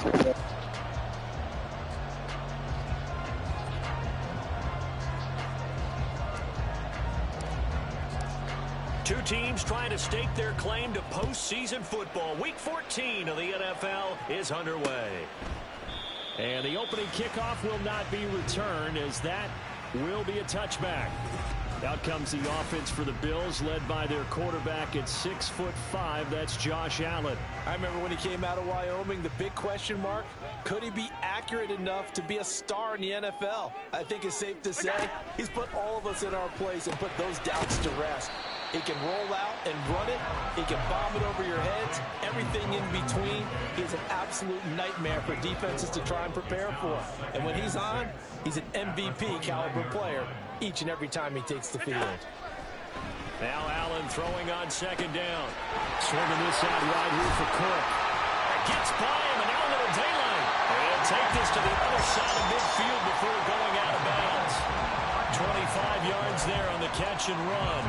Two teams trying to stake their claim to postseason football. Week 14 of the NFL is underway. And the opening kickoff will not be returned, as that will be a touchback. Out comes the offense for the Bills, led by their quarterback at 6'5". That's Josh Allen. I remember when he came out of Wyoming, the big question mark, could he be accurate enough to be a star in the NFL? I think it's safe to say he's put all of us in our place and put those doubts to rest. He can roll out and run it. He can bomb it over your heads. Everything in between. He's an absolute nightmare for defenses to try and prepare for. And when he's on, he's an MVP caliber player each and every time he takes the field. Now Allen throwing on second down. Swinging this out wide here for Cook. Gets by him, and now a little daylight. They'll take this to the other side of midfield before going out of bounds. 25 yards there on the catch and run.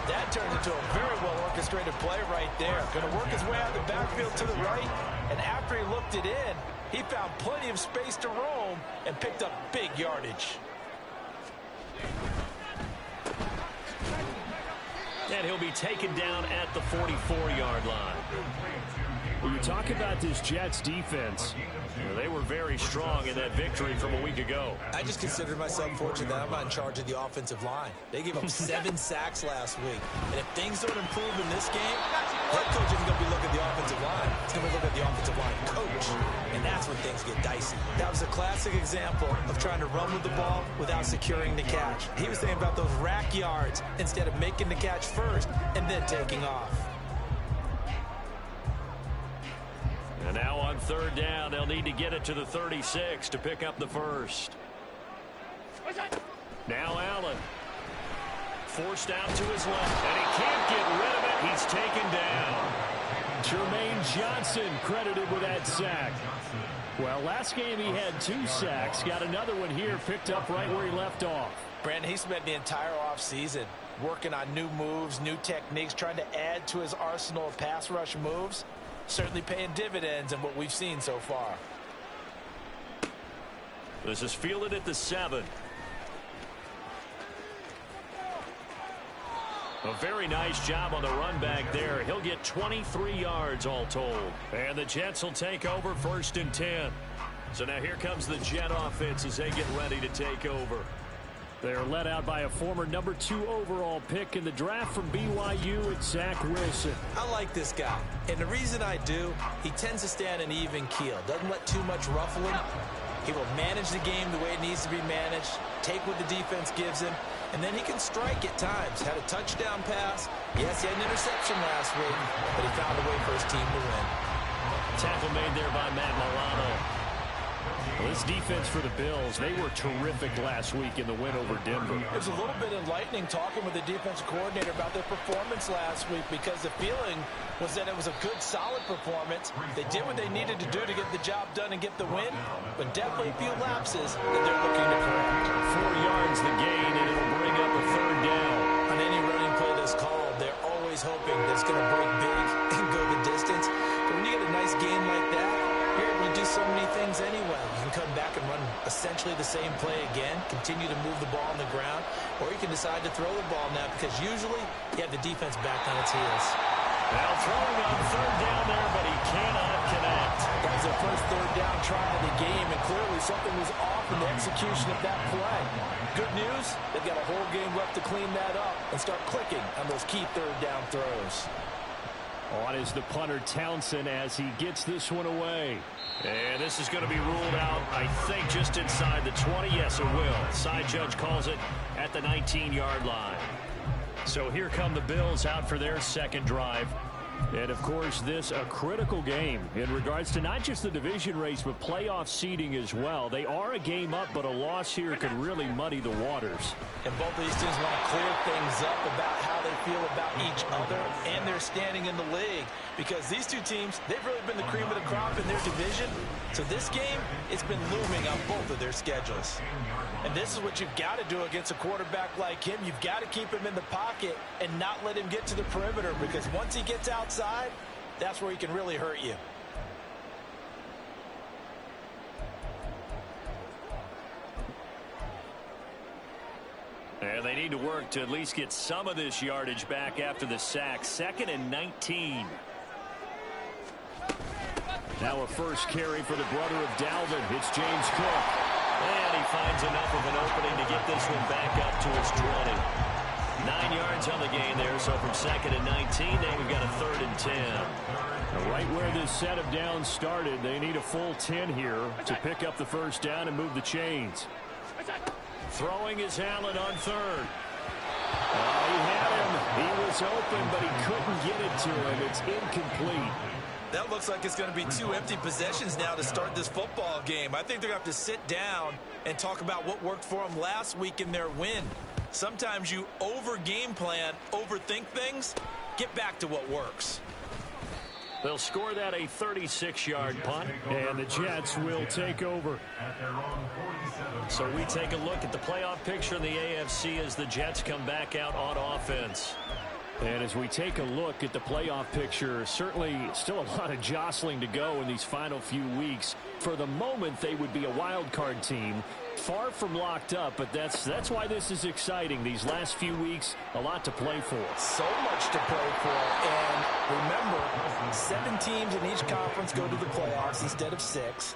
That turned into a very well-orchestrated play right there. Going to work his way out of the backfield to the right, and after he looked it in, he found plenty of space to roam and picked up big yardage. And he'll be taken down at the 44-yard line. When you talk about this Jets defense, they were very strong in that victory from a week ago. I just consider myself fortunate that I'm not in charge of the offensive line. They gave up 7 sacks last week. And if things don't improve in this game, head coach isn't going to be looking at the offensive line. He's going to be looking at the offensive line coach. And that's when things get dicey. That was a classic example of trying to run with the ball without securing the catch. He was thinking about those rack yards instead of making the catch first and then taking off. And now on third down, they'll need to get it to the 36 to pick up the first. Now Allen. Forced out to his left, and he can't get rid of it. He's taken down. Jermaine Johnson credited with that sack. Well, last game he had 2 sacks. Got another one here, picked up right where he left off. Brandon, he spent the entire offseason working on new moves, new techniques, trying to add to his arsenal of pass rush moves. Certainly paying dividends in what we've seen so far. This is fielded at the 7. A very nice job on the run back there. He'll get 23 yards all told. And the Jets will take over 1st and 10. So now here comes the Jet offense as they get ready to take over. They're led out by a former number 2 overall pick in the draft from BYU. It's Zach Wilson. I like this guy. And the reason I do, he tends to stay on an even keel. Doesn't let too much ruffling. He will manage the game the way it needs to be managed, take what the defense gives him, and then he can strike at times. Had a touchdown pass. Yes, he had an interception last week, but he found a way for his team to win. Tackle made there by Matt Milano. Well, this defense for the Bills, they were terrific last week in the win over Denver. It was a little bit enlightening talking with the defensive coordinator about their performance last week, because the feeling was that it was a good, solid performance. They did what they needed to do to get the job done and get the win, but definitely a few lapses that they're looking to correct. 4 yards the gain, and it'll bring up a third down. On any running play that's called, they're always hoping that it's going to break big and go the distance. But when you get a nice game like that, you're able to do so many things anyway. You can come back and run essentially the same play again, continue to move the ball on the ground, or you can decide to throw the ball now, because usually you have the defense back on its heels. Now throwing on third down there, but he cannot connect. That was their first third down try of the game, and clearly something was off in the execution of that play. Good news, they've got a whole game left to clean that up and start clicking on those key third down throws. On is the punter Townsend as he gets this one away. And this is going to be ruled out, I think, just inside the 20. Yes, it will. Side judge calls it at the 19-yard line. So here come the Bills out for their second drive. And, of course, this a critical game in regards to not just the division race, but playoff seeding as well. They are a game up, but a loss here could really muddy the waters. And both of these teams want to clear things up about how they feel about each other and their standing in the league. Because these two teams, they've really been the cream of the crop in their division. So this game, it's been looming on both of their schedules. And this is what you've got to do against a quarterback like him. You've got to keep him in the pocket and not let him get to the perimeter, because once he gets outside, that's where he can really hurt you. And they need to work to at least get some of this yardage back after the sack. 2nd and 19. Now a first carry for the brother of Dalvin. It's James Cook. And he finds enough of an opening to get this one back up to his 20. 9 yards on the gain there, so from 2nd and 19, now we've got a 3rd and 10. Right where this set of downs started, they need a full 10 here to pick up the first down and move the chains. Throwing is Allen on 3rd. He had him. He was open, but he couldn't get it to him. It's incomplete. That looks like it's going to be 2 empty possessions now to start this football game. I think they're going to have to sit down and talk about what worked for them last week in their win. Sometimes you over-game plan, overthink things, get back to what works. They'll score that a 36-yard punt. And the Jets will take over. So we take a look at the playoff picture in the AFC as the Jets come back out on offense. And as we take a look at the playoff picture, certainly still a lot of jostling to go in these final few weeks. For the moment, they would be a wild card team. Far from locked up, but that's why this is exciting. These last few weeks, a lot to play for. So much to play for. And remember, 7 teams in each conference go to the playoffs instead of 6.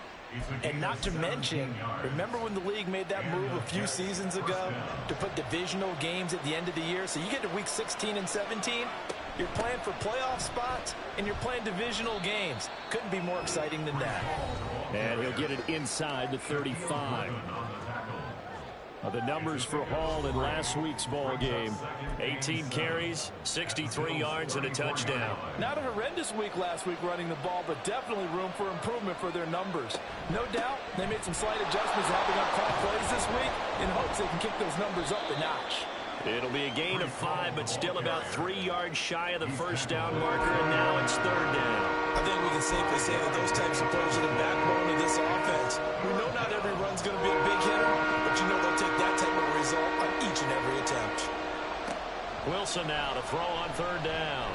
And not to mention, remember when the league made that move a few seasons ago to put divisional games at the end of the year? So you get to week 16 and 17, you're playing for playoff spots, and you're playing divisional games. Couldn't be more exciting than that. And he'll get it inside the 35. The numbers for Hall in last week's ball game. 18 carries, 63 yards, and a touchdown. Not a horrendous week last week running the ball, but definitely room for improvement for their numbers. No doubt, they made some slight adjustments how they're going to call plays this week in hopes they can kick those numbers up a notch. It'll be a gain of 5, but still about 3 yards shy of the first down marker, and now it's 3rd down. I think we can safely say that those types of plays are the backbone of this offense. We know not every run's going to be a big hitter, but you know they'll take that type of result on each and every attempt. Wilson now to throw on 3rd down.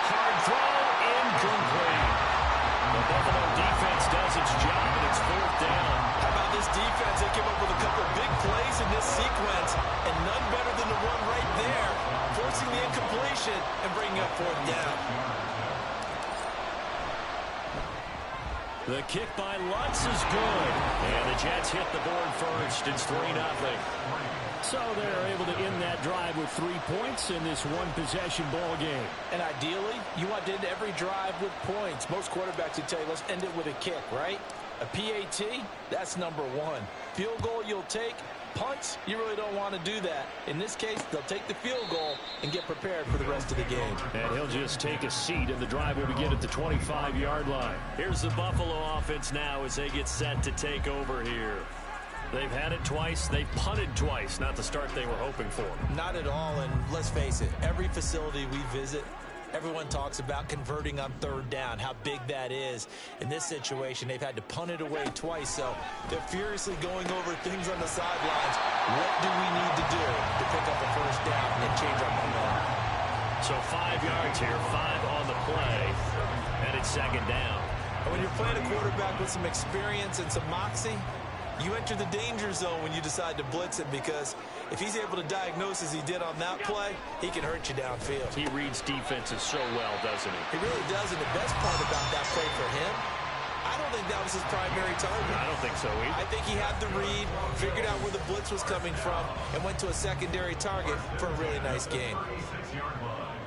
Hard throw, incomplete. The Buffalo defense does its job, and it's 4th down. How about this defense? They came up with a couple big plays in this sequence, and none better than the one right there, forcing the incompletion and bringing up 4th down. The kick by Lutz is good. And the Jets hit the board first. It's 3-0. So they're able to end that drive with 3 points in this one-possession ball game. And ideally, you want to end every drive with points. Most quarterbacks would tell you, let's end it with a kick, right? A PAT, that's number 1. Field goal you'll take. Punts, you really don't want to do that. In this case, they'll take the field goal and get prepared for the rest of the game. And he'll just take a seat, and the drive will begin at the 25-yard line. Here's the Buffalo offense now as they get set to take over here. They've had it twice. They've punted twice. Not the start they were hoping for. Not at all, and let's face it, every facility we visit, everyone talks about converting on 3rd down, how big that is. In this situation, they've had to punt it away twice, so they're furiously going over things on the sidelines. What do we need to do to pick up a first down and change our momentum? So 5 yards here, 5 on the play, and it's 2nd down. And when you're playing a quarterback with some experience and some moxie, you enter the danger zone when you decide to blitz him, because if he's able to diagnose as he did on that play, he can hurt you downfield. He reads defenses so well, doesn't he? He really does, and the best part about that play for him, I don't think that was his primary target. I don't think so either. I think he had the read, figured out where the blitz was coming from, and went to a secondary target for a really nice game.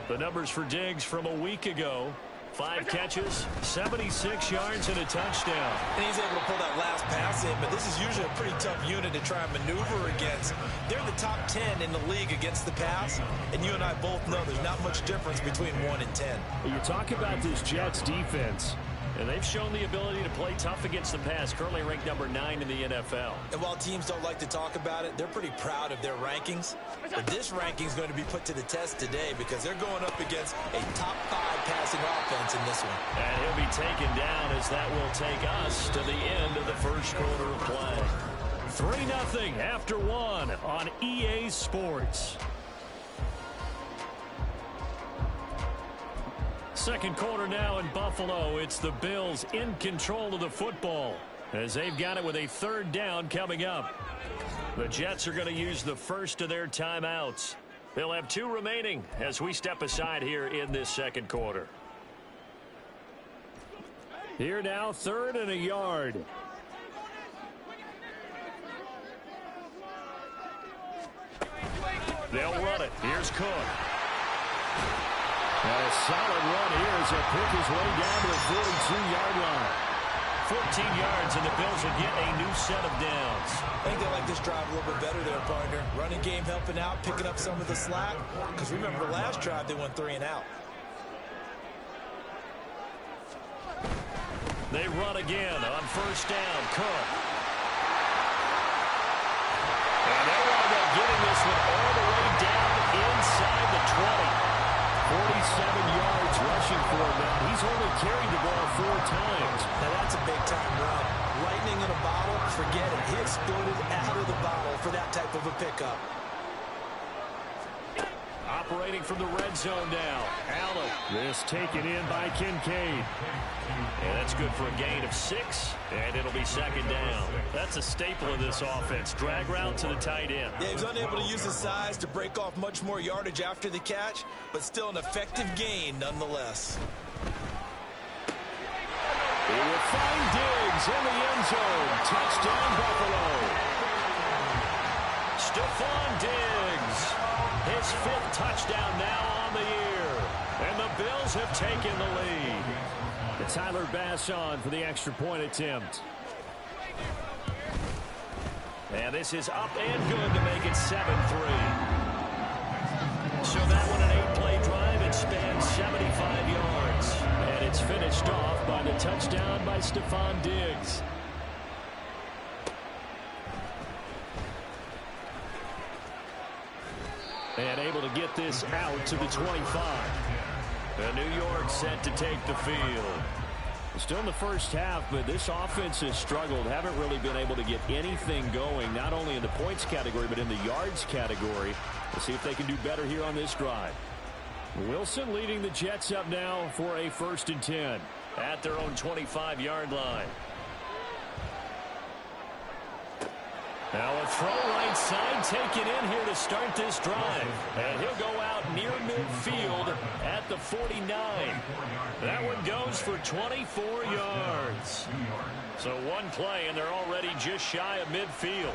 The numbers for Diggs from a week ago. 5 catches, 76 yards, and a touchdown. And he's able to pull that last pass in, but this is usually a pretty tough unit to try and maneuver against. They're in the top 10 in the league against the pass, and you and I both know there's not much difference between 1 and 10. You talk about this Jets defense. And they've shown the ability to play tough against the pass, currently ranked number 9 in the NFL. And while teams don't like to talk about it, they're pretty proud of their rankings. But this ranking is going to be put to the test today because they're going up against a top 5 passing offense in this one. And he'll be taken down as that will take us to the end of the first quarter of play. 3-0 after 1 on EA Sports. Second quarter now in Buffalo. It's the Bills in control of the football. as they've got it with a third down coming up. The Jets are going to use the first of their timeouts. They'll have 2 remaining as we step aside here in this second quarter. Here now, 3rd and a yard. They'll run it. Here's Cook. And a solid run here as they pick his way down to the 42-yard line. 14 yards, and the Bills will get a new set of downs. I think they like this drive a little bit better there, partner. Running game helping out, picking up some of the slack. Because remember, the last drive, they went 3 and out. They run again on first down. Cook. And they wind up getting this one all the way down inside the 20. 47 yards rushing for him now. He's only carried the ball 4 times. Now that's a big-time run. Lightning in a bottle, forget it. He exploded out of the bottle for that type of a pickup. Operating from the red zone now. Allen. This taken in by Kincaid. And that's good for a gain of 6, and it'll be second down. That's a staple of this offense. Drag route to the tight end. Yeah, he's unable to use his size to break off much more yardage after the catch, but still an effective gain nonetheless. He will find Diggs in the end zone. Touchdown, Buffalo. Stephon Diggs. His 5th touchdown now on the year. And the Bills have taken the lead. Tyler Bass on for the extra point attempt. And this is up and good to make it 7-3. So that one an 8-play drive. It spans 75 yards. And it's finished off by the touchdown by Stephon Diggs. And able to get this out to the 25. The New York set to take the field. Still in the first half, but this offense has struggled. Haven't really been able to get anything going, not only in the points category, but in the yards category. We'll see if they can do better here on this drive. Wilson leading the Jets up now for a 1st and 10. At their own 25-yard line. Now a throw right side taken in here to start this drive. And he'll go out near midfield at the 49. That one goes for 24 yards. So one play, and they're already just shy of midfield.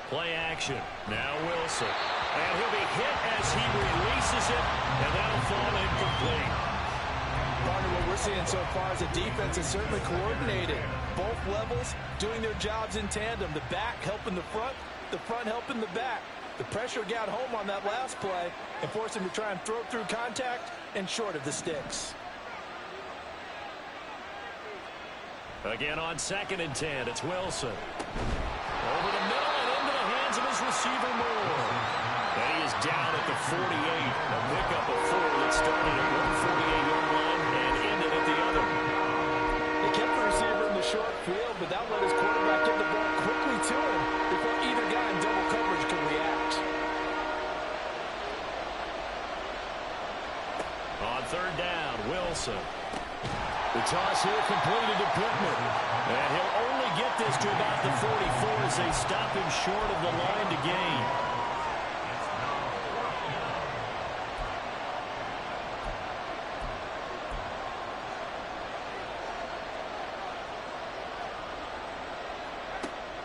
Play action. Now Wilson. And he'll be hit as he releases it, and that'll fall incomplete. Partner, what we're seeing so far is the defense is certainly coordinated. Both levels doing their jobs in tandem. The back helping the front helping the back. The pressure got home on that last play and forced him to try and throw through contact and short of the sticks. Again on 2nd and 10, it's Wilson. Over the middle and into the hands of his receiver Moore. And he is down at the 48. A pickup of 4 that started at 148-yard line and ended at the other. They kept the receiver in the short field, but that let his quarterback get the ball quickly to him before either guy in double coverage could react. On 3rd down, Wilson. The toss here completed to Pittman. And he'll only get this to about the 44 as they stop him short of the line to gain.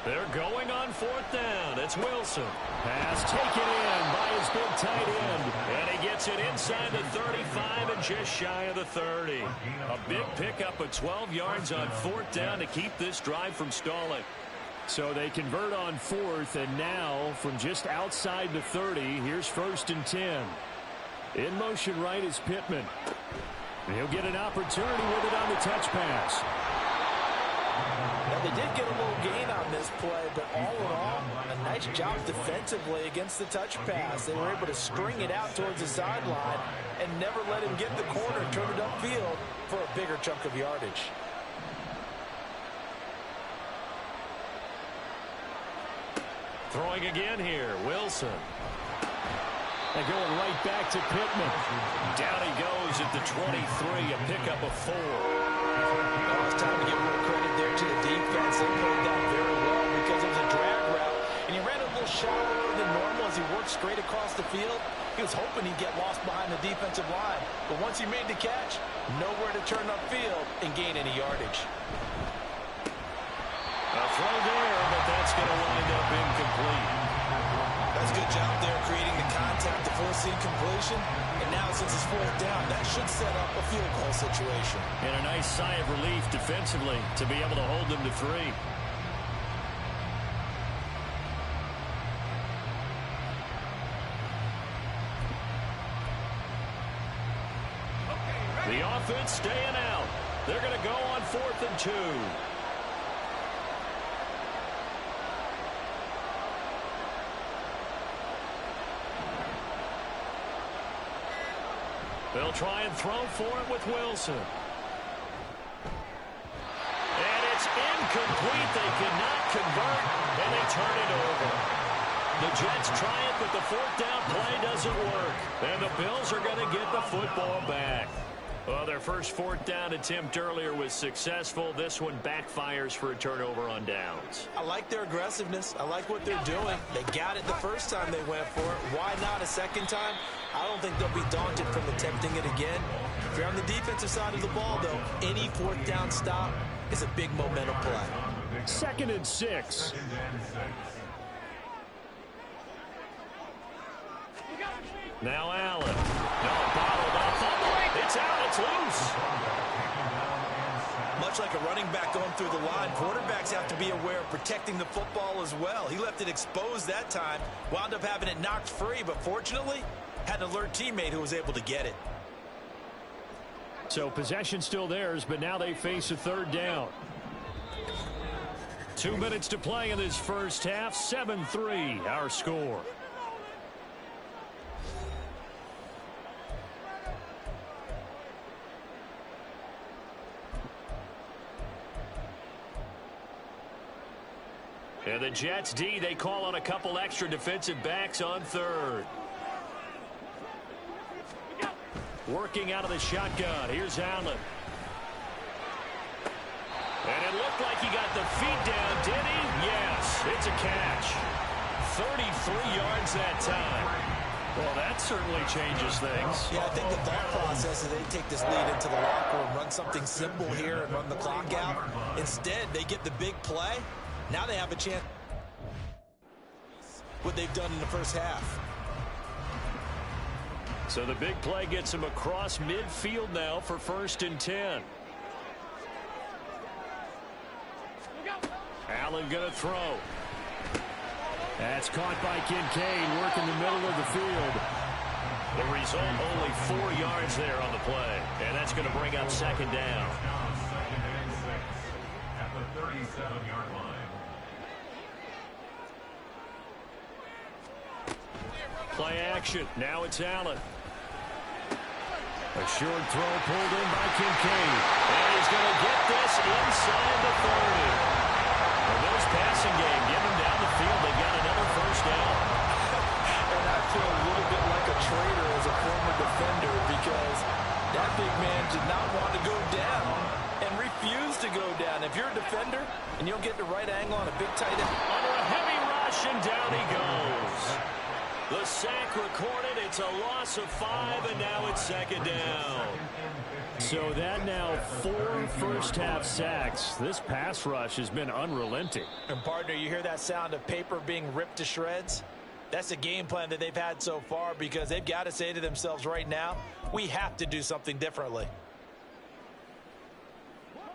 They're going on 4th down. It's Wilson. Pass taken in by his big tight end. And he gets it inside the 35 and just shy of the 30. A big pickup of 12 yards on 4th down to keep this drive from stalling. So they convert on 4th, and now from just outside the 30, here's 1st and 10. In motion right is Pittman. He'll get an opportunity with it on the touch pass. Now, they did get a little gain on this play, but all in all, a nice job defensively against the touch pass. They were able to string it out towards the sideline and never let him get the corner and turn it upfield for a bigger chunk of yardage. Throwing again here, Wilson. And going right back to Pittman. Down he goes at the 23, a pickup of 4. Now it's time to give a little credit there to the defense. defense. They played that very well because it was a drag route, and he ran a little shallower than normal as he worked straight across the field. He was hoping he'd get lost behind the defensive line, but once he made the catch, nowhere to turn upfield and gain any yardage. A throw there, but that's going to wind up incomplete. That's a good job there creating the contact to force the incompletion. And now since it's fourth down, that should set up a field goal situation. And a nice sigh of relief defensively to be able to hold them to 3. The offense staying out. They're going to go on 4th and 2. They'll try and throw for it with Wilson. And it's incomplete. They cannot convert, and they turn it over. The Jets try it, but the 4th down play doesn't work. And the Bills are going to get the football back. Well, their first 4th down attempt earlier was successful. This one backfires for a turnover on downs. I like their aggressiveness. I like what they're doing. They got it the first time they went for it. Why not a second time? I don't think they'll be daunted from attempting it again. If you're on the defensive side of the ball, though, any 4th down stop is a big momentum play. 2nd and 6. Now Allen. No, bottled up. It's out. It's loose. Much like a running back going through the line, quarterbacks have to be aware of protecting the football as well. He left it exposed that time, wound up having it knocked free, but fortunately, had an alert teammate who was able to get it. So possession still theirs, but now they face a 3rd down. 2 minutes to play in this first half. 7-3 our score. And the Jets D, they call on a couple extra defensive backs on 3rd. Working out of the shotgun. Here's Allen. And it looked like he got the feet down, did he? Yes, it's a catch. 33 yards that time. Well, that certainly changes things. Yeah, I think the thought process is they take this lead into the locker room, run something simple here and run the clock out. Instead, they get the big play. Now they have a chance what they've done in the first half. So the big play gets him across midfield now for 1st and 10. Allen going to throw. That's caught by Kincaid, working the middle of the field. The result, only 4 yards there on the play. And that's going to bring up 2nd down. At the 37-yard line. Play action. Now it's Allen. A short throw pulled in by Kincaid. And he's going to get this inside the 30. The Bills passing game, get him down the field. They got another first down. And I feel a little bit like a traitor as a former defender because that big man did not want to go down and refused to go down. If you're a defender and you don't get the right angle on a big tight end. Under a heavy rush, and down he goes. The sack recorded. It's a loss of 5, and now it's 2nd down. So that now 4 first-half sacks. This pass rush has been unrelenting. And, partner, you hear that sound of paper being ripped to shreds? That's the game plan that they've had so far because they've got to say to themselves right now, we have to do something differently.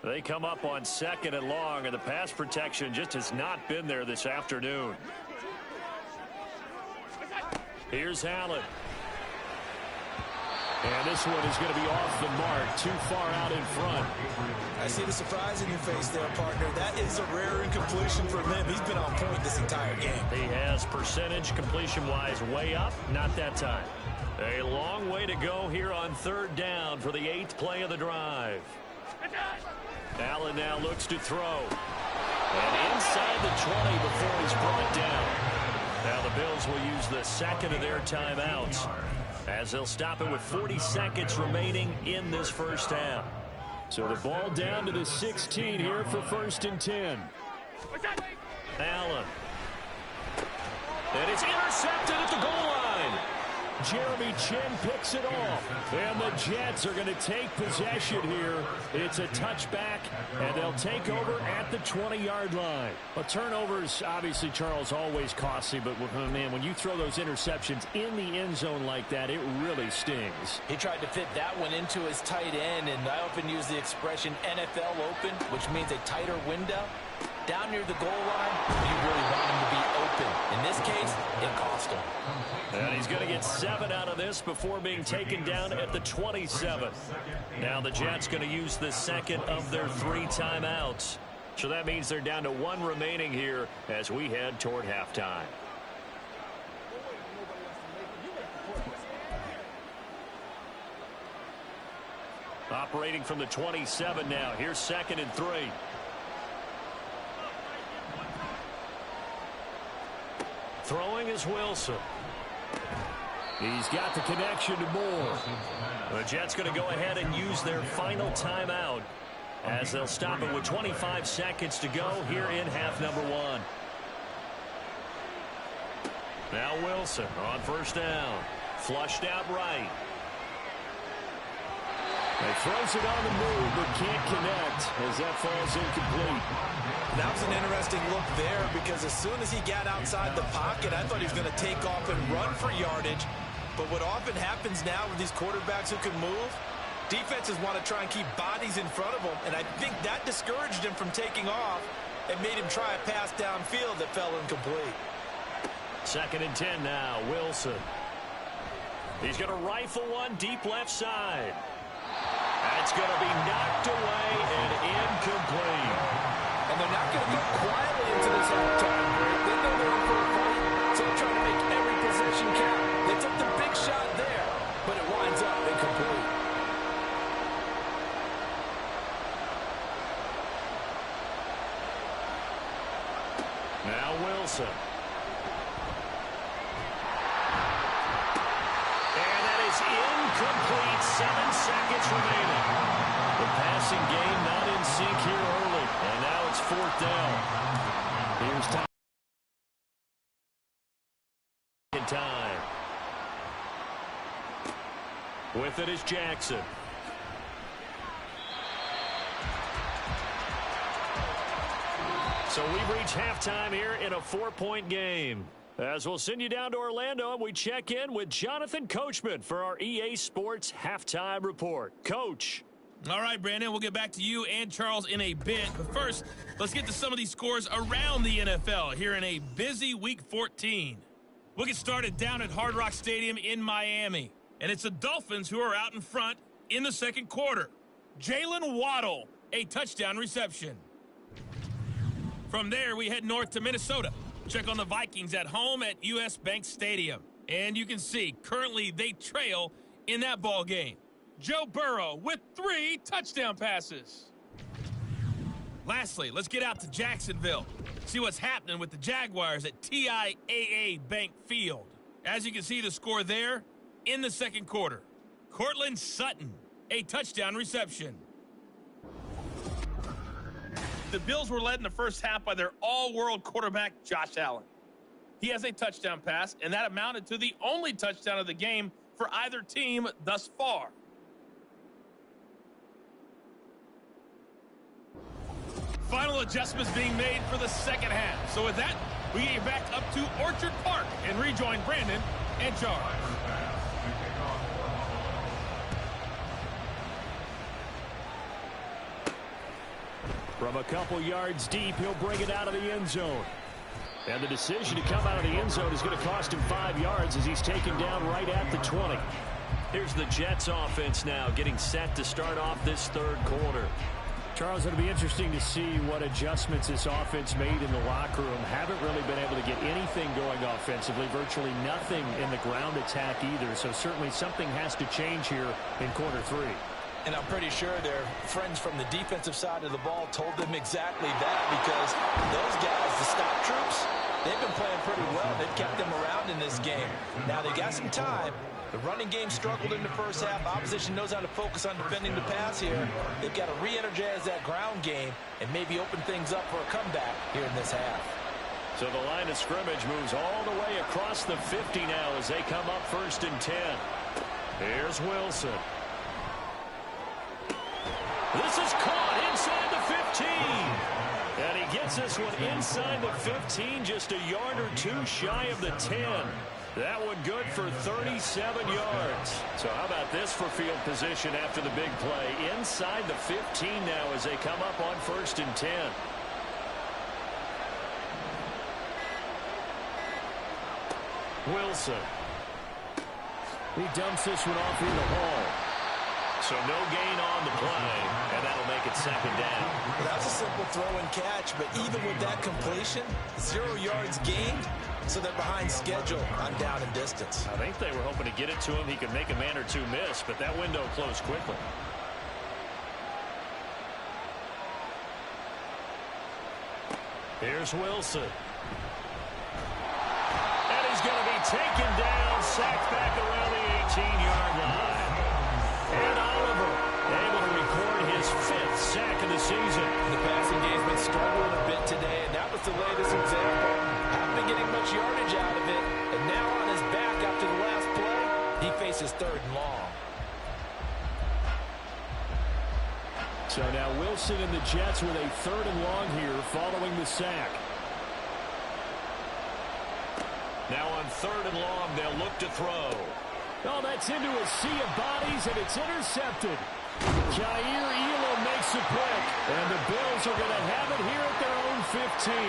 They come up on 2nd and long, and the pass protection just has not been there this afternoon. Here's Allen. And this one is going to be off the mark, too far out in front. I see the surprise in your face there, partner. That is a rare incompletion from him. He's been on point this entire game. He has percentage completion-wise way up, not that time. A long way to go here on 3rd down for the 8th play of the drive. Allen now looks to throw. And inside the 20 before he's brought down. Now the Bills will use the 2nd of their timeouts as they'll stop it with 40 seconds remaining in this first half. So the ball down to the 16 here for 1st and 10. Allen. And it's intercepted at the goal line. Jeremy Chin picks it off. And the Jets are going to take possession here. It's a touchback, and they'll take over at the 20-yard line. Well, turnovers, obviously, Charles, always costly. But, man, when you throw those interceptions in the end zone like that, it really stings. He tried to fit that one into his tight end, and I often use the expression NFL open, which means a tighter window. Down near the goal line, you really want him to be open. In this case, it cost him. And he's going to get 7 out of this before being taken down at the 27. Now the Jets going to use the second of their 3 timeouts. So that means they're down to 1 remaining here as we head toward halftime. Operating from the 27 now. Here's 2nd and 3. Throwing is Wilson. He's got the connection to Moore. The Jets going to go ahead and use their final timeout as they'll stop it with 25 seconds to go here in half number 1. Now Wilson on 1st down. Flushed out right. He throws it on the move, but can't connect as that falls incomplete. That was an interesting look there because as soon as he got outside the pocket, I thought he was going to take off and run for yardage. But what often happens now with these quarterbacks who can move, defenses want to try and keep bodies in front of them, and I think that discouraged him from taking off and made him try a pass downfield that fell incomplete. 2nd and 10 now, Wilson. He's going to rifle one deep left side. That's going to be knocked away and incomplete. And they're not going to go quietly into this halftime break. They know they're in for a fight, so they're trying to make every possession count. They took the big shot there, but it winds up incomplete. Now Wilson. And that is incomplete. 7 seconds remaining. The passing game not in sync here early. And now it's 4th down. Here's time. With it is Jackson. So we've reached halftime here in a 4-point game. As we'll send you down to Orlando, and we check in with Jonathan Coachman for our EA Sports Halftime Report. Coach. All right, Brandon, we'll get back to you and Charles in a bit. But first, let's get to some of these scores around the NFL here in a busy Week 14. We'll get started down at Hard Rock Stadium in Miami. And it's the Dolphins who are out in front in the 2nd quarter. Jalen Waddle, a touchdown reception. From there, we head north to Minnesota. Check on the Vikings at home at US Bank Stadium. And you can see, currently they trail in that ball game. Joe Burrow with 3 touchdown passes. Lastly, let's get out to Jacksonville. See what's happening with the Jaguars at TIAA Bank Field. As you can see, the score there in the 2nd quarter. Cortland Sutton, a touchdown reception. The Bills were led in the first half by their all-world quarterback, Josh Allen. He has a touchdown pass, and that amounted to the only touchdown of the game for either team thus far. Final adjustments being made for the 2nd half. So with that, we get back up to Orchard Park and rejoin Brandon and Charles. From a couple yards deep, he'll bring it out of the end zone. And the decision to come out of the end zone is going to cost him 5 yards as he's taken down right at the 20. Here's the Jets offense now getting set to start off this 3rd quarter. Charles, it'll be interesting to see what adjustments this offense made in the locker room. Haven't really been able to get anything going offensively, virtually nothing in the ground attack either. So certainly something has to change here in quarter 3. And I'm pretty sure their friends from the defensive side of the ball told them exactly that, because those guys, the stop troops, they've been playing pretty well. They've kept them around in this game. Now, they got some time. The running game struggled in the first half. Opposition knows how to focus on defending the pass here. They've got to re-energize that ground game and maybe open things up for a comeback here in this half. So the line of scrimmage moves all the way across the 50 now as they come up 1st and 10. Here's Wilson. This is caught inside the 15. And he gets this one inside the 15, just a yard or two shy of the 10. That one good for 37 yards. So how about this for field position after the big play? Inside the 15 now as they come up on 1st and 10. Wilson. He dumps this one off in the hole. So no gain on the play, and that'll make it 2nd down. Well, that was a simple throw and catch, but even with that completion, 0 yards gained, so they're behind schedule on down and distance. I think they were hoping to get it to him. He could make a man or two miss, but that window closed quickly. Here's Wilson. And he's going to be taken down, sacked back around the 18-yard line. And Oliver able to record his 5th sack of the season. The passing game's been struggling a bit today, and that was the latest example. Haven't been getting much yardage out of it, and now on his back after the last play, he faces 3rd and long. So now Wilson and the Jets with a 3rd and long here following the sack. Now on 3rd and long, they'll look to throw. Oh, that's into a sea of bodies, and it's intercepted. Jair Elam makes the pick, and the Bills are going to have it here at their own 15.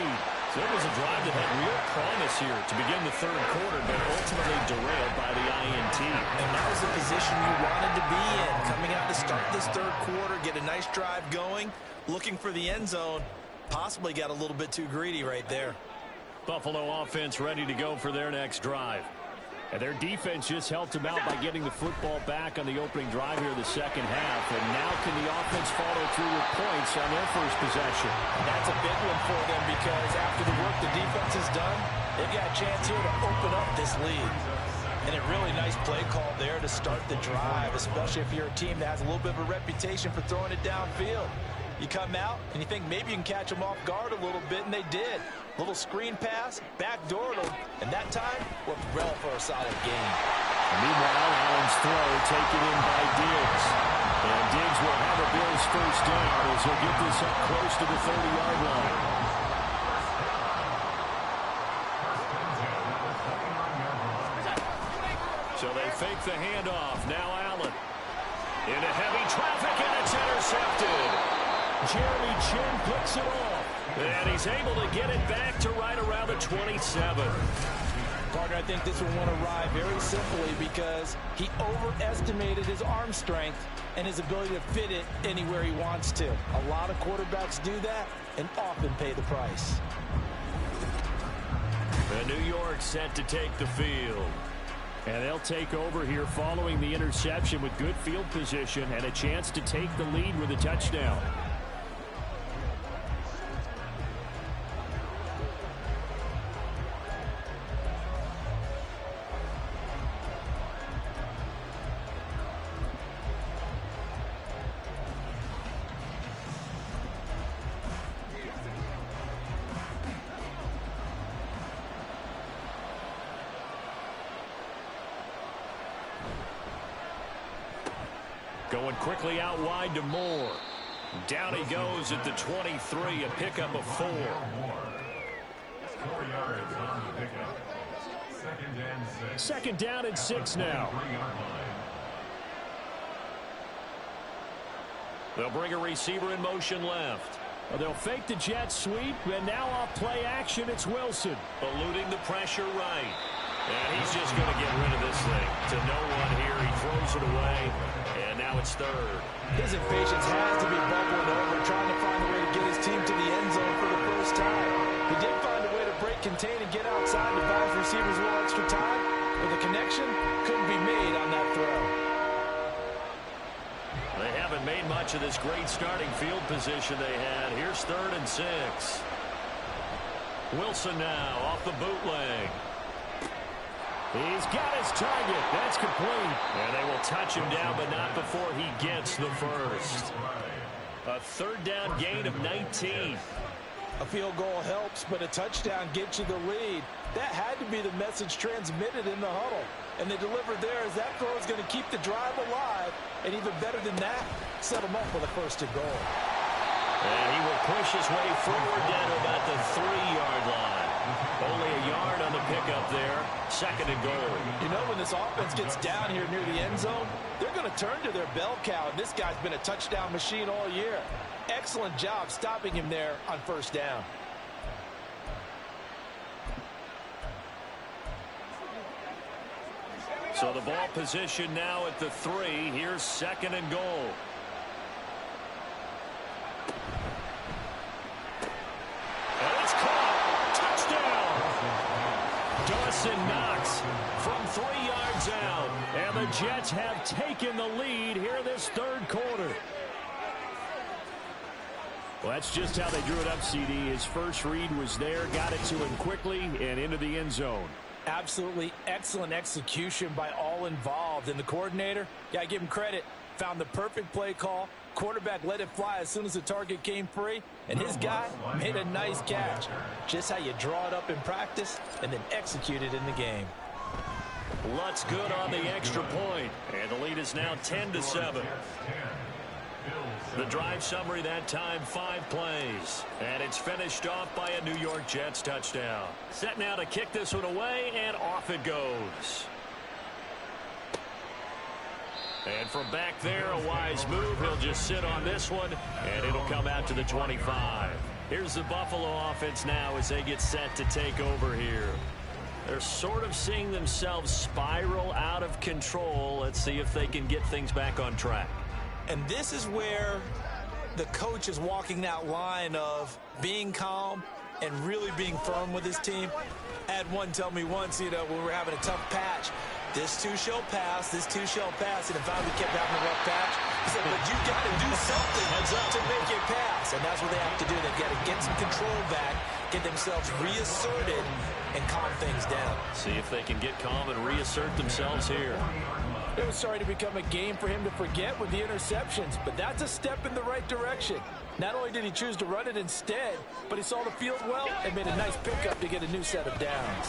So it was a drive that had real promise here to begin the 3rd quarter, but ultimately derailed by the INT. And that was the position you wanted to be in, coming out to start this 3rd quarter, get a nice drive going, looking for the end zone. Possibly got a little bit too greedy right there. Buffalo offense ready to go for their next drive. And their defense just helped them out by getting the football back on the opening drive here in the 2nd half. And now can the offense follow through with points on their first possession? And that's a big one for them because after the work the defense has done, they've got a chance here to open up this lead. And a really nice play call there to start the drive, especially if you're a team that has a little bit of a reputation for throwing it downfield. You come out and you think maybe you can catch them off guard a little bit, and they did. Little screen pass, backdoored them, and that time worked well for a solid gain. Meanwhile, Allen's throw taken in by Diggs. And Diggs will have a Bills 1st down as he'll get this up close to the 30-yard line. So they fake the handoff. Now Allen. Into heavy traffic, and it's intercepted. Jeremy Chin picks it off. And he's able to get it back to right around the 27. Partner, I think this will want to ride very simply because he overestimated his arm strength and his ability to fit it anywhere he wants to. A lot of quarterbacks do that and often pay the price. And New York set to take the field. And they'll take over here following the interception with good field position and a chance to take the lead with a touchdown. Going quickly out wide to Moore. Down he goes at the 23, a pickup of 4. 4 yards on the pickup. 2nd and 6. 2nd down and 6 now. They'll bring a receiver in motion left. Well, they'll fake the jet sweep, and now off play action, it's Wilson. Eluding the pressure right. And he's just going to get rid of this thing. To no one here, he throws it away, and now it's 3rd. His impatience has to be bubbling over, trying to find a way to get his team to the end zone for the first time. He did find a way to break, contain, and get outside to buy his receivers a little extra time, but the connection couldn't be made on that throw. They haven't made much of this great starting field position they had. Here's 3rd and 6. Wilson now off the bootleg. He's got his target. That's complete. And they will touch him down, but not before he gets the first. A third down gain of 19. A field goal helps, but a touchdown gets you the lead. That had to be the message transmitted in the huddle. And they delivered there as that throw is going to keep the drive alive. And even better than that, set them up with a first and goal. And he will push his way forward down to about the 3-yard line. Only a yard on the pickup there. Second and goal. You know, when this offense gets down here near the end zone, they're going to turn to their bell cow. And this guy's been a touchdown machine all year. Excellent job stopping him there on first down. So the ball position now at the 3. Here's second and goal. And it's caught. Touchdown. Dawson Knox from 3 yards out. And the Jets have taken the lead here in this third quarter. Well, that's just how they drew it up, CD. His first read was there, got it to him quickly, and into the end zone. Absolutely excellent execution by all involved. And the coordinator, yeah, I give him credit, found the perfect play call. Quarterback let it fly as soon as the target came free. And his guy made a nice catch. Just how you draw it up in practice and then execute it in the game. Lutz good on the extra point. And the lead is now 10-7. The drive summary that time, 5 plays. And it's finished off by a New York Jets touchdown. Set now to kick this one away, and off it goes. And from back there, a wise move. He'll just sit on this one, and it'll come out to the 25. Here's the Buffalo offense now as they get set to take over here. They're sort of seeing themselves spiral out of control. Let's see if they can get things back on track. And this is where the coach is walking that line of being calm and really being firm with his team. I had one tell me once, you know, when we were having a tough patch, this too shall pass, this too shall pass. And if I kept having a rough patch, he said, but you got to do something to make it pass. And that's what they have to do. They've got to get some control back, get themselves reasserted, and calm things down. See if they can get calm and reassert themselves here. It was starting to become a game for him to forget with the interceptions, but that's a step in the right direction. Not only did he choose to run it instead, but he saw the field well and made a nice pickup to get a new set of downs.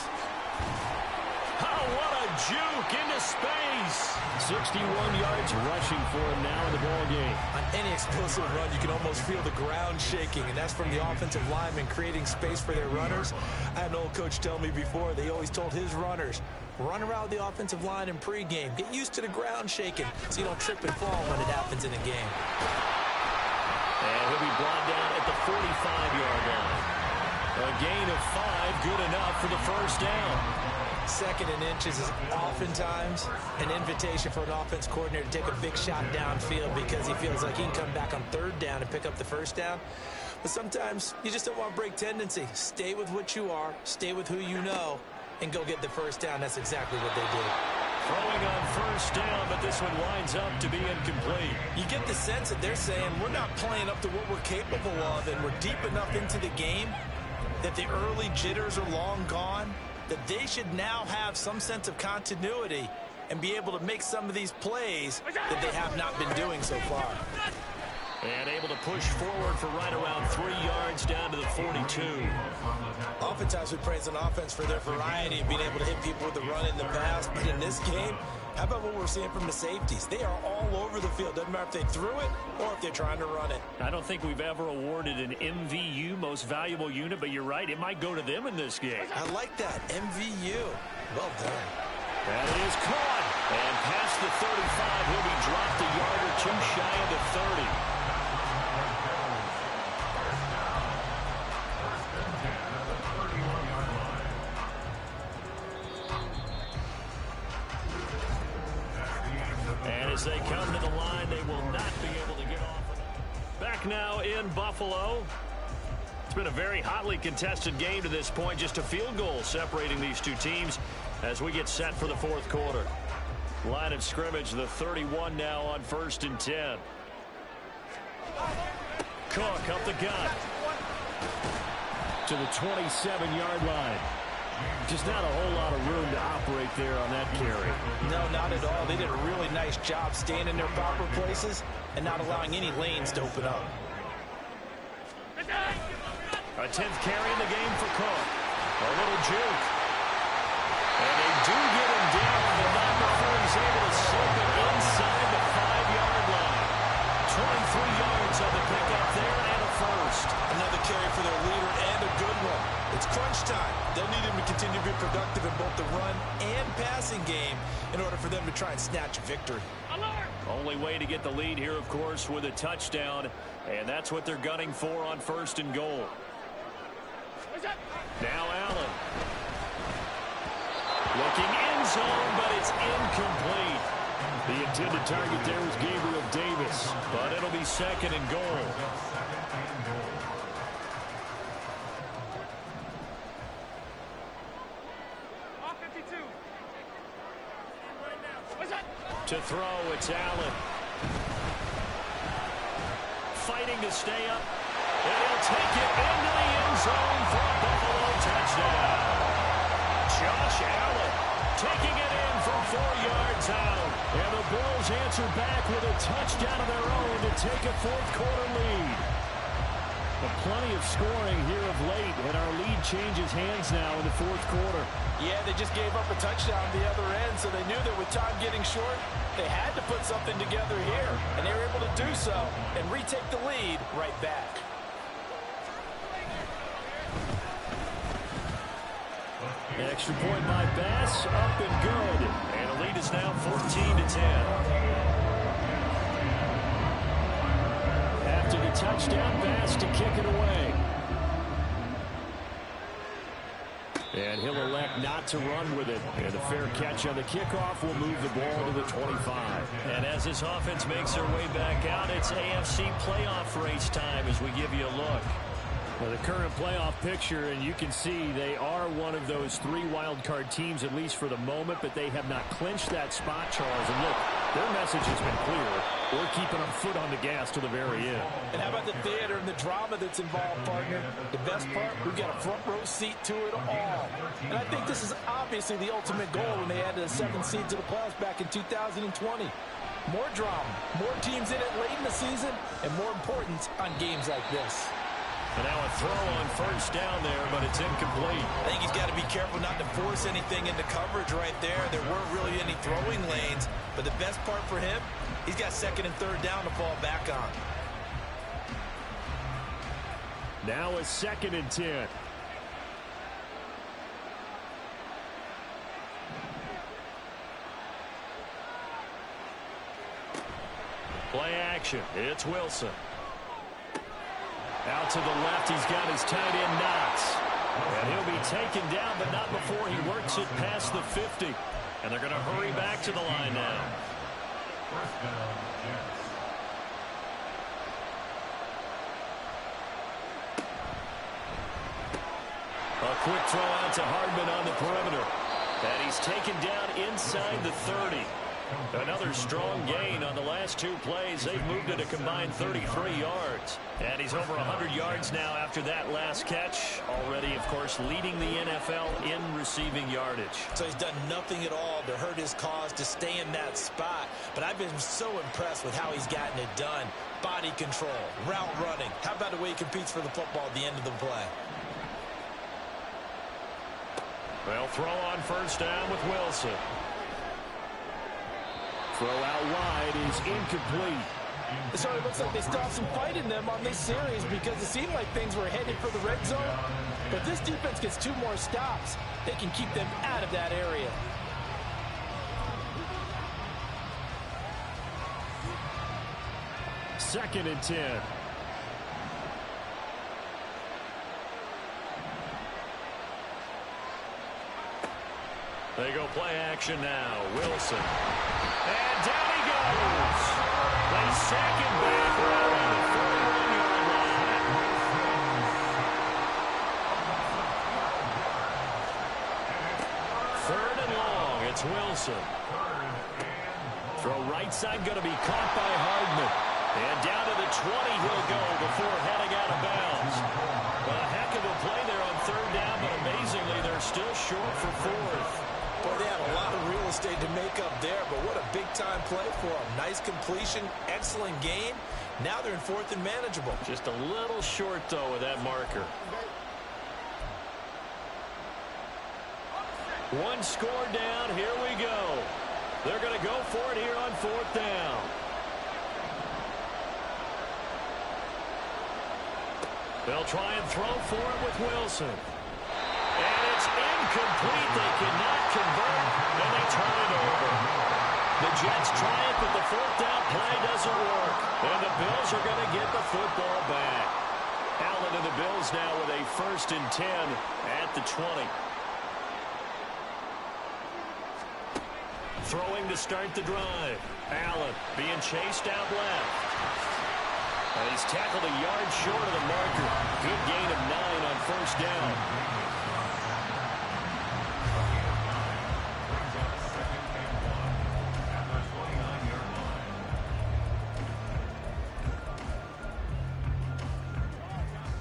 Oh, what a juke into space. 61 yards rushing for him now in the ball game. On any explosive run, you can almost feel the ground shaking, and that's from the offensive linemen creating space for their runners. I had an old coach tell me before, they always told his runners, run around the offensive line in pregame. Get used to the ground shaking so you don't trip and fall when it happens in a game. And he'll be brought down at the 45-yard line. A gain of 5, good enough for the first down. Second and inches is oftentimes an invitation for an offense coordinator to take a big shot downfield because he feels like he can come back on third down and pick up the first down. But sometimes you just don't want to break tendency. Stay with what you are, stay with who you know, and go get the first down. That's exactly what they did. Throwing on first down, but this one winds up to be incomplete. You get the sense that they're saying we're not playing up to what we're capable of, and we're deep enough into the game that the early jitters are long gone, that they should now have some sense of continuity and be able to make some of these plays that they have not been doing so far. And able to push forward for right around 3 yards down to the 42. Oftentimes we praise an offense for their variety of being able to hit people with the run in the pass, but in this game, how about what we're seeing from the safeties? They are all over the field. Doesn't matter if they threw it or if they're trying to run it. I don't think we've ever awarded an MVU, most valuable unit, but you're right, it might go to them in this game. I like that, MVU. Well done. And it is caught. And past the 35, he'll be dropped a yard or two shy of the 30. As they come to the line, they will not be able to get off. Back now in Buffalo. It's been a very hotly contested game to this point. Just a field goal separating these two teams as we get set for the fourth quarter. Line of scrimmage, the 31 now on 1st and 10. Cook up the gut. To to the 27-yard line. Just not a whole lot of room to operate there on that carry. No, not at all. They did a really nice job staying in their proper places and not allowing any lanes to open up. A 10th carry in the game for Cook. A little juke. And they do get him down, but not before he's able to slip it inside the 5-yard line. 23 yards on the pickup there and a first. Another carry for their leader and a good one. It's crunch time. They'll need him to continue to be productive in both the run and passing game in order for them to try and snatch a victory. Only way to get the lead here, of course, with a touchdown, and that's what they're gunning for on 1st and goal. Now Allen. Looking end zone, but it's incomplete. The intended target there was Gabriel Davis, but it'll be 2nd and goal. To throw, it's Allen. Fighting to stay up. And he'll take it into the end zone for a Buffalo touchdown. Josh Allen taking it in from 4 yards out. And the Bills answer back with a touchdown of their own to take a 4th-quarter lead. But plenty of scoring here of late, and our lead changes hands now in the 4th quarter. Yeah, they just gave up a touchdown on the other end, so they knew that with time getting short, they had to put something together here, and they were able to do so and retake the lead right back. An extra point by Bass, up and good. And the lead is now 14-10. After the touchdown, Bass to kick it away. And he'll elect not to run with it. And a fair catch on the kickoff will move the ball to the 25. And as this offense makes their way back out, it's AFC playoff race time as we give you a look. Well, the current playoff picture, and you can see they are one of those 3 wild-card teams, at least for the moment, but they have not clinched that spot, Charles. And look, their message has been clear. We're keeping our foot on the gas to the very end. And how about the theater and the drama that's involved, partner? The best part, we've got a front-row seat to it all. And I think this is obviously the ultimate goal when they added a 7th seed to the playoffs back in 2020. More drama, more teams in it late in the season, and more importance on games like this. And now a throw on 1st down there, but it's incomplete. I think he's got to be careful not to force anything into coverage right there. There weren't really any throwing lanes, but the best part for him, he's got 2nd and 3rd down to fall back on. Now a 2nd and 10. Play action. It's Wilson. Out to the left, he's got his tight end Knox. And he'll be taken down, but not before he works it past the 50. And they're going to hurry back to the line now. A quick throw out to Hardman on the perimeter. And he's taken down inside the 30. Another strong gain on the last 2 plays. They've moved it a combined 33 yards. And he's over 100 yards now after that last catch. Already, of course, leading the NFL in receiving yardage. So he's done nothing at all to hurt his cause, to stay in that spot. But I've been so impressed with how he's gotten it done. Body control, route running. How about the way he competes for the football at the end of the play? Well, throw on 1st down with Wilson. Throw out wide is incomplete. It sort of looks like they still have some fight in them on this series because it seemed like things were headed for the red zone. But this defense gets 2 more stops. They can keep them out of that area. Second and 10. They go play action now. Wilson. And down he goes. They sack him back right on the 41-yard line. Third and long. It's Wilson. Throw right side going to be caught by Hardman. And down to the 20 he'll go before heading out of bounds. A heck of a play there on for fourth. Boy, they had a lot of real estate to make up there, but what a big-time play for them. Nice completion, excellent game. Now they're in fourth and manageable. Just a little short, though, with that marker. One score down. Here we go. They're going to go for it here on fourth down. They'll try and throw for it with Wilson. And it's incomplete. They cannot convert, and they turn it over. The Jets try it, but the fourth down play doesn't work. And the Bills are going to get the football back. Allen and the Bills now with a 1st and 10 at the 20. Throwing to start the drive. Allen being chased out left. And he's tackled a yard short of the marker. Good gain of 9 on 1st down.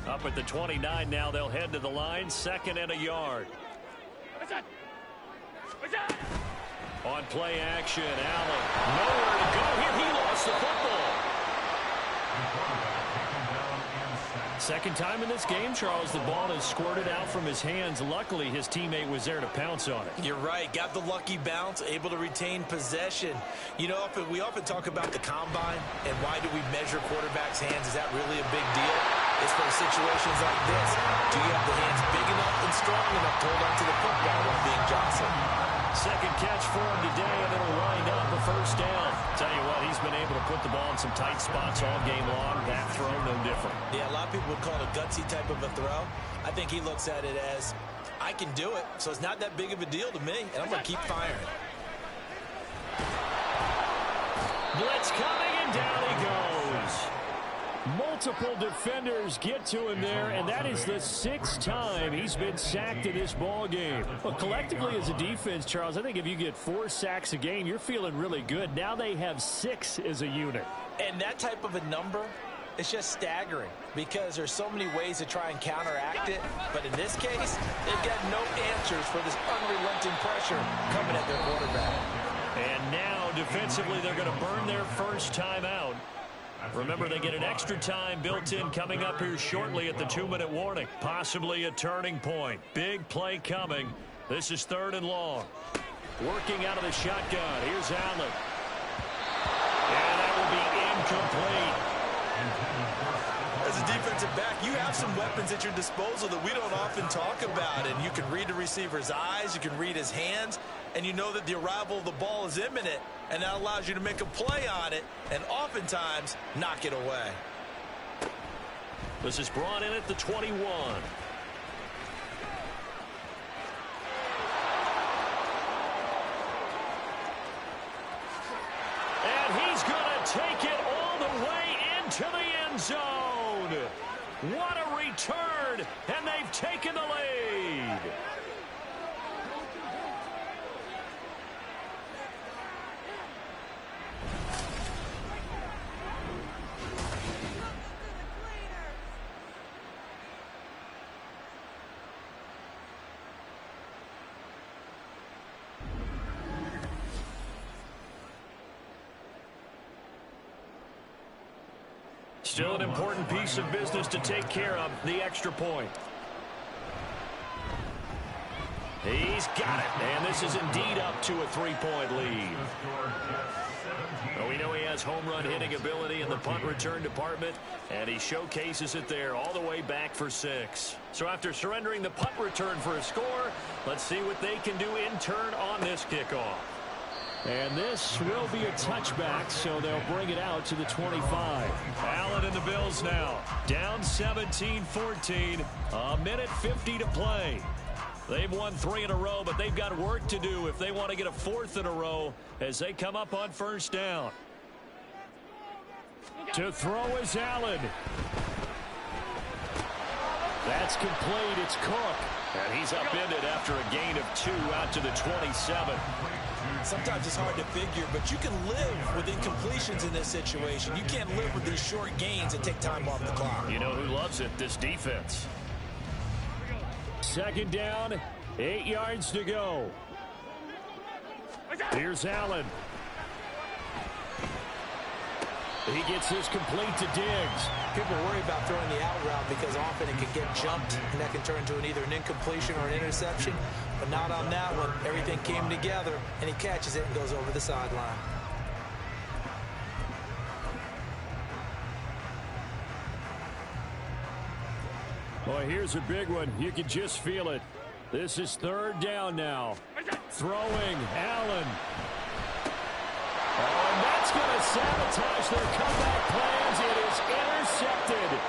Up at the 29 now, they'll head to the line. 2nd and a yard. On play action, Allen. Nowhere to go here. He lost the football. Second time in this game, Charles, the ball has squirted out from his hands. Luckily, his teammate was there to pounce on it. You're right. Got the lucky bounce, able to retain possession. You know, we often talk about the combine and why do we measure quarterbacks' hands. Is that really a big deal? It's for situations like this. Do you have the hands big enough and strong enough to hold on to the football while being jostled? Second catch for him today, and it'll wind up a 1st down. Tell you what, he's been able to put the ball in some tight spots all game long. That throw, no different. Yeah, a lot of people would call it a gutsy type of a throw. I think he looks at it as, I can do it, so it's not that big of a deal to me, and I'm going to keep firing. Blitz coming, and down he goes. Multiple defenders get to him there, and that is the 6th time he's been sacked in this ball game. Well, collectively as a defense, Charles, I think if you get 4 sacks a game, you're feeling really good. Now they have 6 as a unit. And that type of a number, it's just staggering because there's so many ways to try and counteract it. But in this case, they've got no answers for this unrelenting pressure coming at their quarterback. And now, defensively, they're going to burn their first time out. Remember, they get an extra time built in coming up here shortly at the 2-minute warning. Possibly a turning point. Big play coming. This is 3rd and long. Working out of the shotgun. Here's Allen. And that will be incomplete. As a defensive back, you have some weapons at your disposal that we don't often talk about. And you can read the receiver's eyes. You can read his hands. And you know that the arrival of the ball is imminent. And that allows you to make a play on it and oftentimes knock it away. This is brought in at the 21. And he's going to take it all the way into the end zone. What a return, and they've taken the lead. Still an important piece of business to take care of, the extra point. He's got it, and this is indeed up to a 3-point lead. Well, we know he has home run hitting ability in the punt return department, and he showcases it there all the way back for 6. So after surrendering the punt return for a score, let's see what they can do in turn on this kickoff. And this will be a touchback, so they'll bring it out to the 25. Allen and the Bills now down 17-14, a minute 50 to play. They've won 3 in a row, but they've got work to do if they want to get a 4th in a row as they come up on 1st down. To throw is Allen. That's complete. It's Cook. And he's upended after a gain of 2 out to the 27. Sometimes it's hard to figure, but you can live with incompletions in this situation. You can't live with these short gains that take time off the clock. You know who loves it? This defense. 2nd down 8 yards to go. Here's Allen. He gets this complete to Diggs. People worry about throwing the out route because often it can get jumped, and that can turn into either an incompletion or an interception. But not on that one. Everything came together, and he catches it and goes over the sideline. Boy, here's a big one. You can just feel it. This is 3rd down now. Throwing, Allen. Oh, and that's going to sabotage their comeback plans. It is intercepted.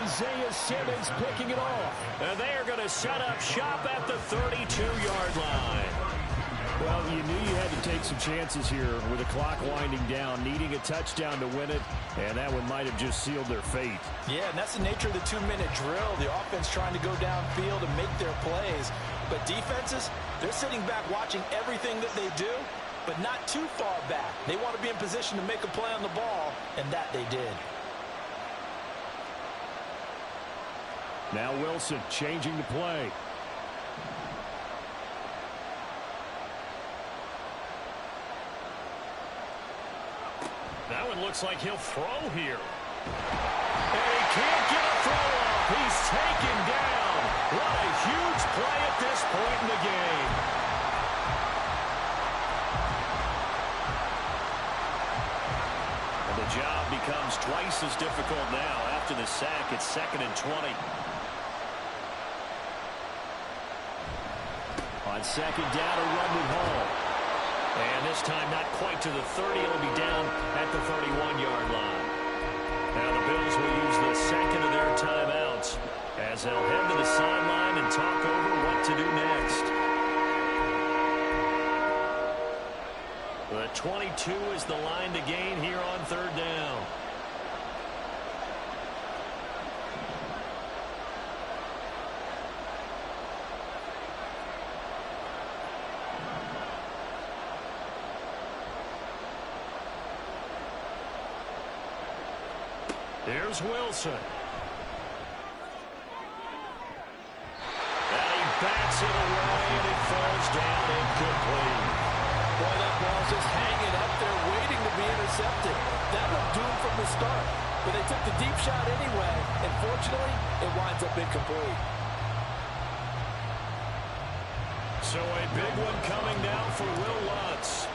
Isaiah Simmons picking it off. And they are going to set up shop at the 32-yard line. Well, you knew you had to take some chances here with the clock winding down, needing a touchdown to win it, and that one might have just sealed their fate. Yeah, and that's the nature of the 2-minute drill. The offense trying to go downfield and make their plays. But defenses, they're sitting back watching everything that they do, but not too far back. They want to be in position to make a play on the ball, and that they did. Now Wilson changing the play. That one looks like he'll throw here. And he can't get a throw off. He's taken down. What a huge play at this point in the game. And the job becomes twice as difficult now after the sack. It's 2nd and 20. On 2nd down, a run with Hall. And this time not quite to the 30. It'll be down at the 31-yard line. Now the Bills will use the 2nd of their timeouts as they'll head to the sideline and talk over what to do next. The 22 is the line to gain here on 3rd down. Here's Wilson. And he bats it away, and it falls down incomplete. Boy, that ball's just hanging up there waiting to be intercepted. That looked doomed from the start, but they took the deep shot anyway, and fortunately, it winds up incomplete. So a big one coming down for Will Lutz.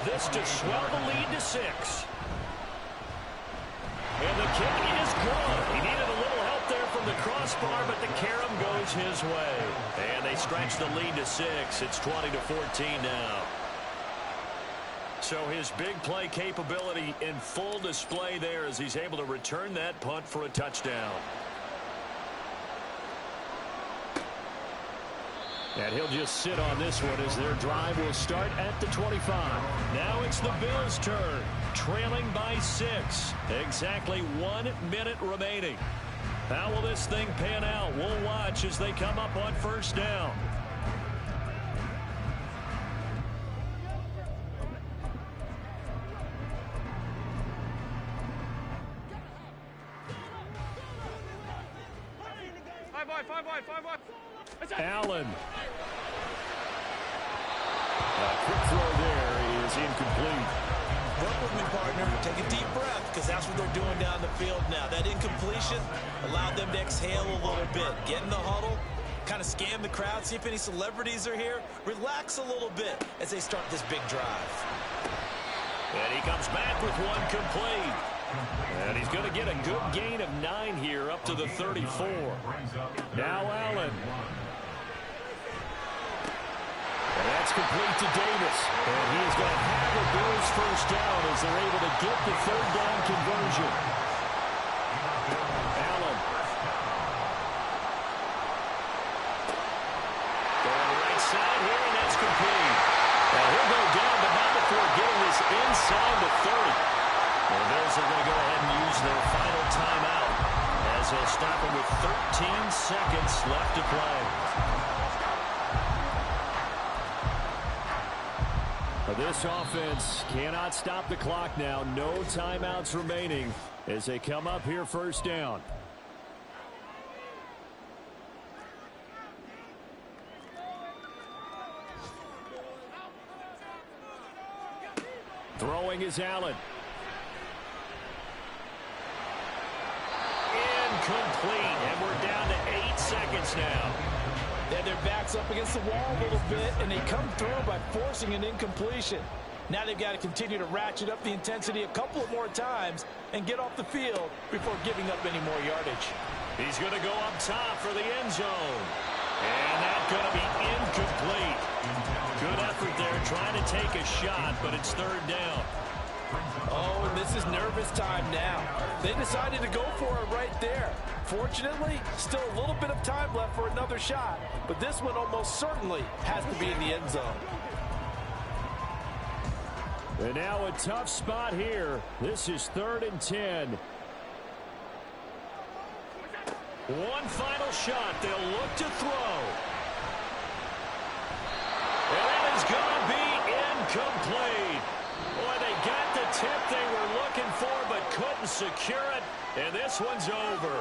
This to swell the lead to 6. And the kick is good. He needed a little help there from the crossbar, but the carom goes his way. And they stretch the lead to 6. It's 20-14 now. So his big play capability in full display there as he's able to return that punt for a touchdown. And he'll just sit on this one as their drive will start at the 25. Now it's the Bills' turn, trailing by 6. Exactly 1 minute remaining. How will this thing pan out? We'll watch as they come up on 1st down. Allen. Quick throw there is incomplete. Work with me, partner. Take a deep breath, because that's what they're doing down the field now. That incompletion allowed them to exhale a little bit. Get in the huddle, kind of scan the crowd, see if any celebrities are here. Relax a little bit as they start this big drive. And he comes back with one complete. And he's going to get a good gain of 9 here up to the 34. Now Allen. And that's complete to Davis. And he is going to have the Bills' 1st down as they're able to get the 3rd down conversion. Allen. Going right side here, and that's complete. And he'll go down, but not before getting this inside the 30. The Bills are going to go ahead and use their final timeout as they'll stop him with 13 seconds left to play. This offense cannot stop the clock now. No timeouts remaining as they come up here 1st down. Throwing is Allen. Incomplete, and we're down to 8 seconds now. And their back's up against the wall a little bit, and they come through by forcing an incompletion. Now they've got to continue to ratchet up the intensity a couple of more times and get off the field before giving up any more yardage. He's going to go up top for the end zone. And that's going to be incomplete. Good effort there trying to take a shot, but it's third down. Oh, and this is nervous time now. They decided to go for it right there. Fortunately, still a little bit of time left for another shot, but this one almost certainly has to be in the end zone. And now a tough spot here. This is 3rd and 10. One final shot. They'll look to throw. And that is going to be incomplete. Boy, they got the tip they were looking for but couldn't secure it. And this one's over.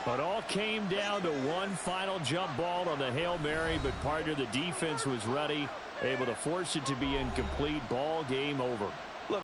But all came down to one final jump ball on the Hail Mary, but part of the defense was ready, able to force it to be incomplete. Ball game over.